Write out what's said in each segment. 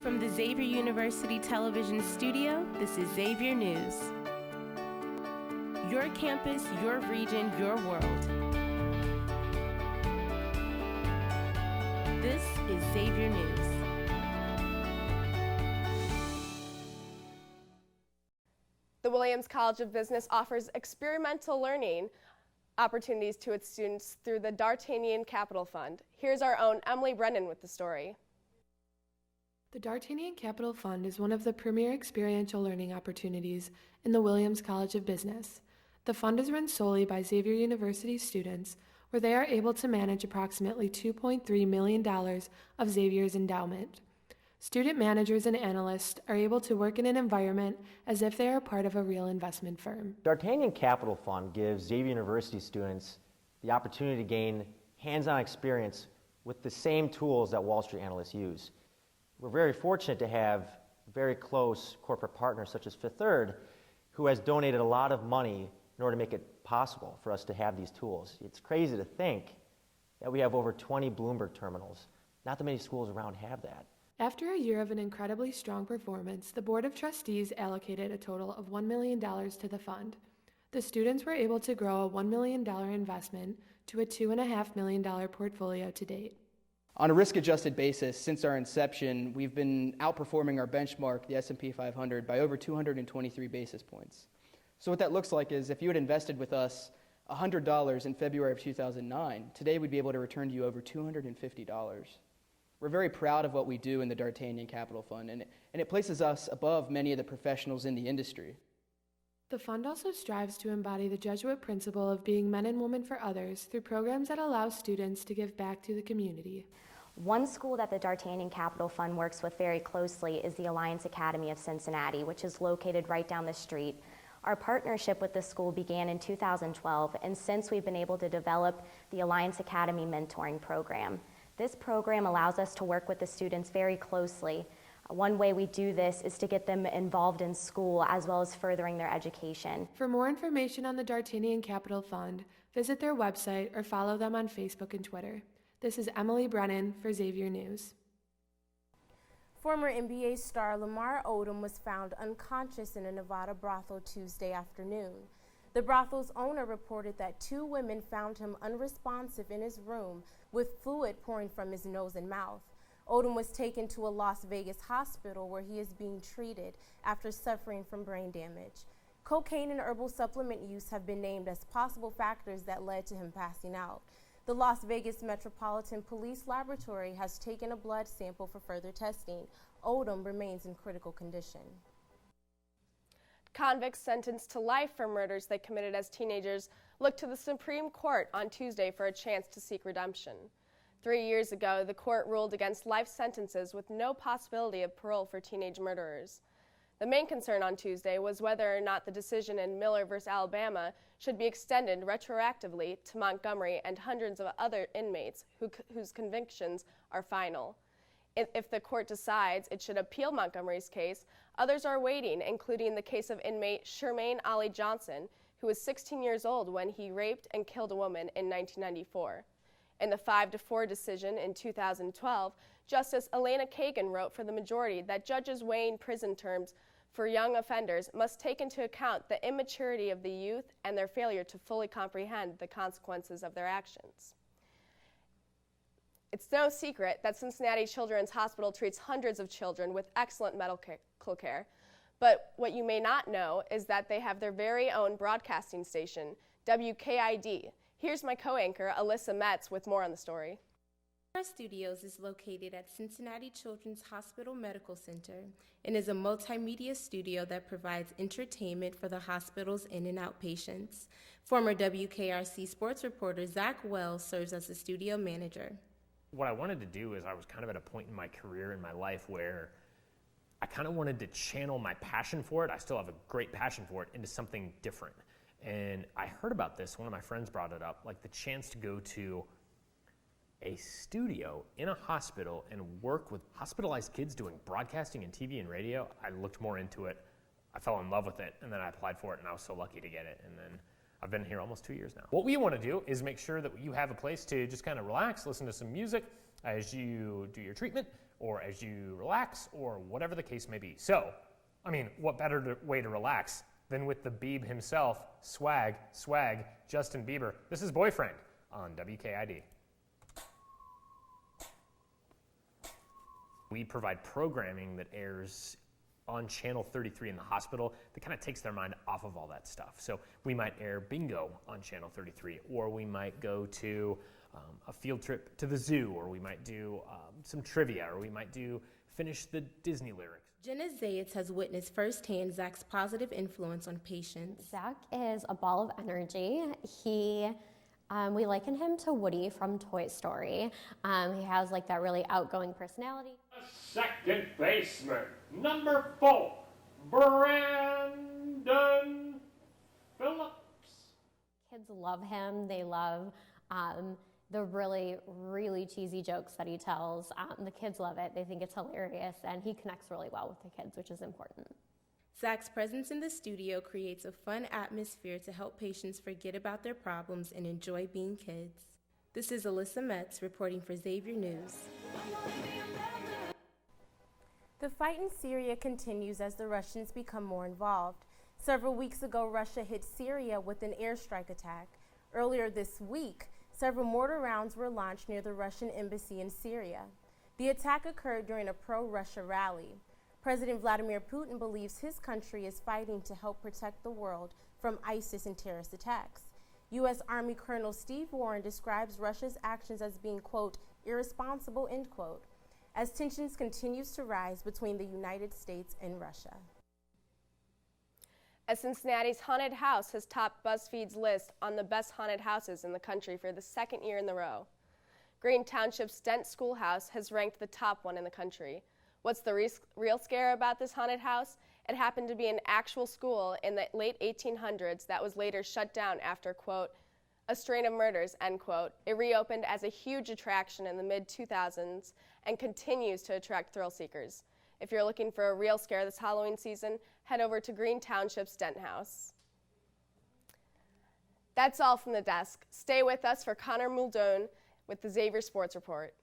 From the Xavier University Television Studio, this is Xavier News. Your campus, your region, your world. This is Xavier News. The Williams College of Business offers experimental learning opportunities to its students through the D'Artagnan Capital Fund. Here's our own Emily Brennan with the story. The D'Artagnan Capital Fund is one of the premier experiential learning opportunities in the Williams College of Business. The fund is run solely by Xavier University students, where they are able to manage approximately $2.3 million of Xavier's endowment. Student managers and analysts are able to work in an environment as if they are part of a real investment firm. D'Artagnan Capital Fund gives Xavier University students the opportunity to gain hands-on experience with the same tools that Wall Street analysts use. We're very fortunate to have very close corporate partners such as Fifth Third, who has donated a lot of money in order to make it possible for us to have these tools. It's crazy to think that we have over 20 Bloomberg terminals. Not that many schools around have that. After a year of an incredibly strong performance, the Board of Trustees allocated a total of $1 million to the fund. The students were able to grow a $1 million investment to a $2.5 million portfolio to date. On a risk-adjusted basis, since our inception, we've been outperforming our benchmark, the S&P 500, by over 223 basis points. So what that looks like is if you had invested with us $100 in February of 2009, today we'd be able to return to you over $250. We're very proud of what we do in the D'Artagnan Capital Fund, and it places us above many of the professionals in the industry. The fund also strives to embody the Jesuit principle of being men and women for others through programs that allow students to give back to the community. One school that the D'Artagnan Capital Fund works with very closely is the Alliance Academy of Cincinnati, which is located right down the street. Our partnership with the school began in 2012, and since we've been able to develop the Alliance Academy Mentoring Program. This program allows us to work with the students very closely. One way we do this is to get them involved in school as well as furthering their education. For more information on the D'Artagnan Capital Fund, visit their website or follow them on Facebook and Twitter. This is Emily Brennan for Xavier News. Former NBA star Lamar Odom was found unconscious in a Nevada brothel Tuesday afternoon. The brothel's owner reported that two women found him unresponsive in his room with fluid pouring from his nose and mouth. Odom was taken to a Las Vegas hospital where he is being treated after suffering from brain damage. Cocaine and herbal supplement use have been named as possible factors that led to him passing out. The Las Vegas Metropolitan Police Laboratory has taken a blood sample for further testing. Odom remains in critical condition. Convicts sentenced to life for murders they committed as teenagers looked to the Supreme Court on Tuesday for a chance to seek redemption. 3 years ago, the court ruled against life sentences with no possibility of parole for teenage murderers. The main concern on Tuesday was whether or not the decision in Miller v. Alabama should be extended retroactively to Montgomery and hundreds of other inmates whose convictions are final. If the court decides it should appeal Montgomery's case, others are waiting, including the case of inmate Shermaine Ollie Johnson, who was 16 years old when he raped and killed a woman in 1994. In the 5-4 decision in 2012, Justice Elena Kagan wrote for the majority that judges weighing prison terms for young offenders must take into account the immaturity of the youth and their failure to fully comprehend the consequences of their actions. It's no secret that Cincinnati Children's Hospital treats hundreds of children with excellent medical care, but what you may not know is that they have their very own broadcasting station, WKID. Here's my co-anchor, Alyssa Metz, with more on the story. Our studios is located at Cincinnati Children's Hospital Medical Center and is a multimedia studio that provides entertainment for the hospital's in and out patients. Former WKRC sports reporter Zach Wells serves as the studio manager. What I wanted to do is I was kind of at a point in my career, in my life, where I kind of wanted to channel my passion for it. I still have a great passion for it into something different. And I heard about this, one of my friends brought it up, like the chance to go to a studio in a hospital and work with hospitalized kids doing broadcasting and TV and radio. I looked more into it, I fell in love with it, and then I applied for it, and I was so lucky to get it. And then I've been here almost 2 years now. What we want to do is make sure that you have a place to just kind of relax, listen to some music as you do your treatment, or as you relax, or whatever the case may be. So, I mean, what better way to relax than with the Beeb himself, Swag, Justin Bieber. This is Boyfriend on WKID. We provide programming that airs on Channel 33 in the hospital that kind of takes their mind off of all that stuff. So we might air bingo on Channel 33, or we might go to a field trip to the zoo, or we might do some trivia, or we might finish the Disney lyrics. Jenna Zayats has witnessed firsthand Zach's positive influence on patients. Zach is a ball of energy. We liken him to Woody from Toy Story. He has like that really outgoing personality. Second baseman, number 4, Brandon Phillips. Kids love him. They love the really, really cheesy jokes that he tells. The kids love it. They think it's hilarious, and he connects really well with the kids, which is important. Zach's presence in the studio creates a fun atmosphere to help patients forget about their problems and enjoy being kids. This is Alyssa Metz reporting for Xavier News. The fight in Syria continues as the Russians become more involved. Several weeks ago, Russia hit Syria with an airstrike attack. Earlier this week, several mortar rounds were launched near the Russian embassy in Syria. The attack occurred during a pro-Russia rally. President Vladimir Putin believes his country is fighting to help protect the world from ISIS and terrorist attacks. U.S. Army Colonel Steve Warren describes Russia's actions as being, quote, irresponsible, end quote, as tensions continues to rise between the United States and Russia. As Cincinnati's haunted house has topped BuzzFeed's list on the best haunted houses in the country for the second year in a row. Green Township's Dent Schoolhouse has ranked the top one in the country. What's the real scare about this haunted house? It happened to be an actual school in the late 1800s that was later shut down after, quote, a strain of murders, end quote. It reopened as a huge attraction in the mid-2000s and continues to attract thrill seekers. If you're looking for a real scare this Halloween season, head over to Green Township's Dent House. That's all from the desk. Stay with us for Connor Muldoon with the Xavier Sports Report.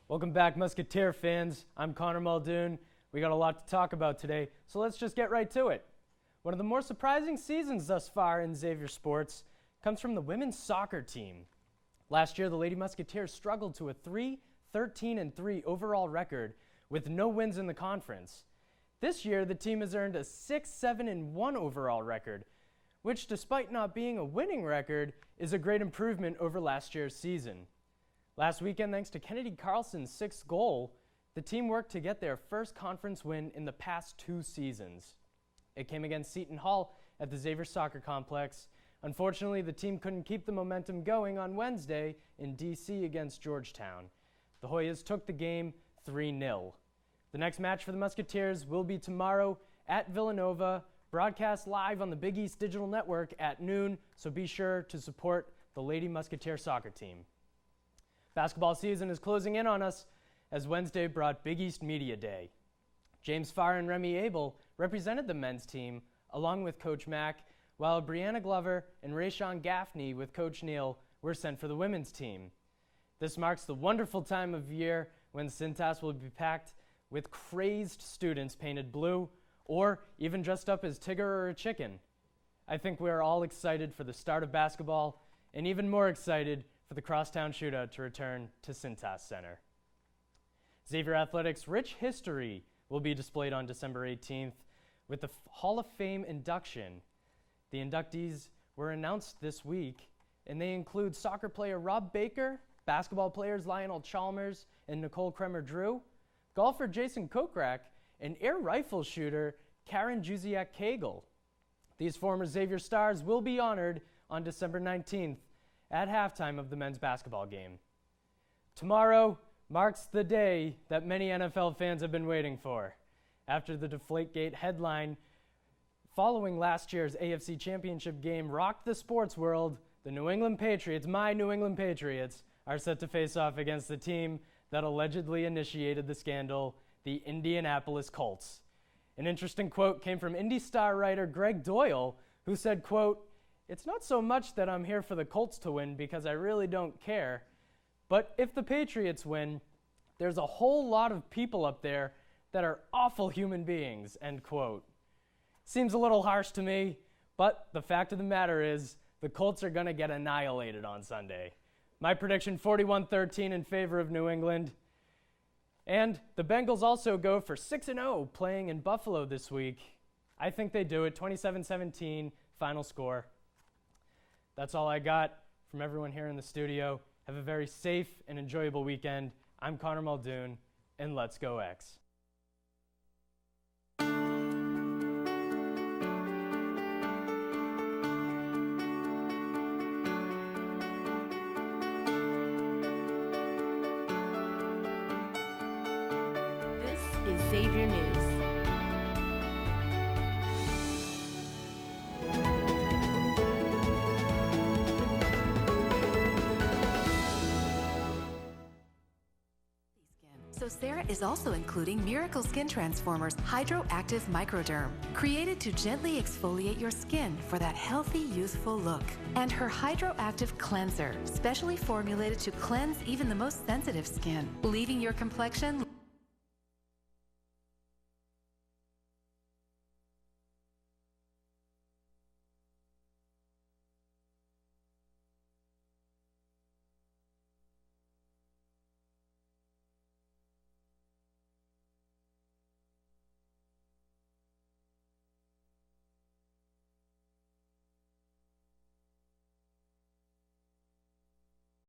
Welcome back, Musketeer fans. I'm Connor Muldoon. We got a lot to talk about today, so let's just get right to it. One of the more surprising seasons thus far in Xavier sports comes from the women's soccer team. Last year, the Lady Musketeers struggled to a 3-13-3 overall record with no wins in the conference. This year, the team has earned a 6-7-1 overall record, which, despite not being a winning record, is a great improvement over last year's season. Last weekend, thanks to Kennedy Carlson's 6th goal, the team worked to get their first conference win in the past 2 seasons. It came against Seton Hall at the Xavier Soccer Complex. Unfortunately, the team couldn't keep the momentum going on Wednesday in D.C. against Georgetown. The Hoyas took the game 3-0. The next match for the Musketeers will be tomorrow at Villanova, broadcast live on the Big East Digital Network at noon, so be sure to support the Lady Musketeer soccer team. Basketball season is closing in on us as Wednesday brought Big East Media Day. James Farr and Remy Abel represented the men's team along with Coach Mack, while Brianna Glover and Rayshawn Gaffney with Coach Neal were sent for the women's team. This marks the wonderful time of year when Cintas will be packed with crazed students painted blue or even dressed up as Tigger or a chicken. I think we are all excited for the start of basketball and even more excited for the Crosstown Shootout to return to Cintas Center. Xavier Athletics' rich history will be displayed on December 18th with the Hall of Fame induction. The inductees were announced this week, and they include soccer player Rob Baker, basketball players Lionel Chalmers and Nicole Kremer-Drew, golfer Jason Kokrak, and air rifle shooter Karen Juziak-Kagel. These former Xavier stars will be honored on December 19th at halftime of the men's basketball game. Tomorrow marks the day that many NFL fans have been waiting for. After the Deflategate headline following last year's AFC Championship game rocked the sports world, the New England Patriots, my New England Patriots, are set to face off against the team that allegedly initiated the scandal, the Indianapolis Colts. An interesting quote came from Indy Star writer Greg Doyle, who said, quote, "It's not so much that I'm here for the Colts to win because I really don't care, but if the Patriots win, there's a whole lot of people up there that are awful human beings," end quote. Seems a little harsh to me, but the fact of the matter is the Colts are going to get annihilated on Sunday. My prediction, 41-13 in favor of New England. And the Bengals also go for 6-0 playing in Buffalo this week. I think they do it, 27-17 final score. That's all I got from everyone here in the studio. Have a very safe and enjoyable weekend. I'm Connor Muldoon, and let's go X. This is Xavier News. Sarah is also including Miracle Skin Transformers Hydroactive Microderm, created to gently exfoliate your skin for that healthy, youthful look. And her Hydroactive Cleanser, specially formulated to cleanse even the most sensitive skin, leaving your complexion